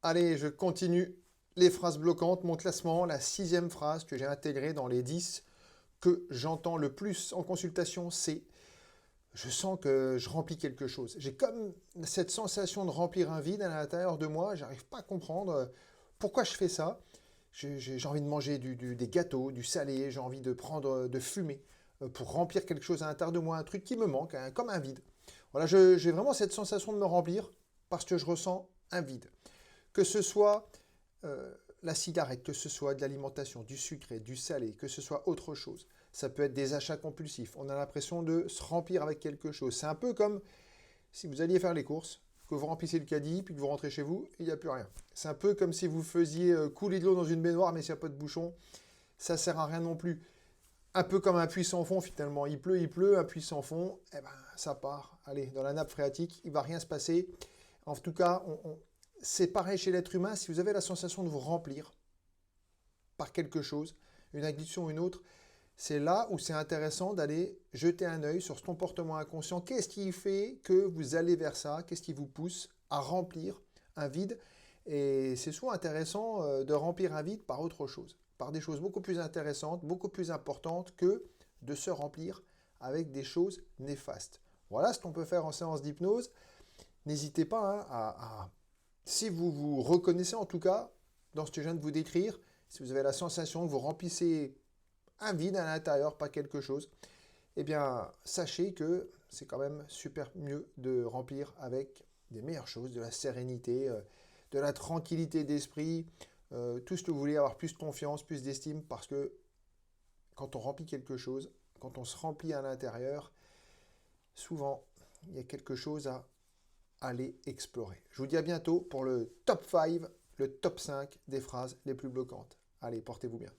Allez, je continue les phrases bloquantes. Mon classement, la 6e phrase que j'ai intégrée dans les 10 que j'entends le plus en consultation, c'est je sens que je remplis quelque chose. J'ai comme cette sensation de remplir un vide à l'intérieur de moi. J'arrive pas à comprendre pourquoi je fais ça. J'ai envie de manger des gâteaux, du salé. J'ai envie de prendre, de fumer pour remplir quelque chose à l'intérieur de moi, un truc qui me manque, comme un vide. Voilà, j'ai vraiment cette sensation de me remplir parce que je ressens un vide. Que ce soit la cigarette, que ce soit de l'alimentation, du sucré, du salé, que ce soit autre chose. Ça peut être des achats compulsifs. On a l'impression de se remplir avec quelque chose. C'est un peu comme si vous alliez faire les courses, que vous remplissez le caddie, puis que vous rentrez chez vous, et il n'y a plus rien. C'est un peu comme si vous faisiez couler de l'eau dans une baignoire, mais s'il n'y a pas de bouchon, ça ne sert à rien non plus. Un peu comme un puits sans fond finalement. Il pleut, un puits sans fond, eh ben, ça part. Allez, dans la nappe phréatique, il ne va rien se passer. En tout cas, c'est pareil chez l'être humain. Si vous avez la sensation de vous remplir par quelque chose, une addiction ou une autre, c'est là où c'est intéressant d'aller jeter un œil sur ce comportement inconscient. Qu'est-ce qui fait que vous allez vers ça? Qu'est-ce qui vous pousse à remplir un vide? Et c'est souvent intéressant de remplir un vide par autre chose, par des choses beaucoup plus intéressantes, beaucoup plus importantes que de se remplir avec des choses néfastes. Voilà ce qu'on peut faire en séance d'hypnose. N'hésitez pas si vous vous reconnaissez en tout cas dans ce que je viens de vous décrire, si vous avez la sensation que vous remplissez un vide à l'intérieur, pas quelque chose, eh bien, sachez que c'est quand même super mieux de remplir avec des meilleures choses, de la sérénité, de la tranquillité d'esprit, tout ce que vous voulez, avoir plus de confiance, plus d'estime, parce que quand on remplit quelque chose, quand on se remplit à l'intérieur, souvent, il y a quelque chose à aller explorer. Je vous dis à bientôt pour le top 5, le top 5 des phrases les plus bloquantes. Allez, portez-vous bien.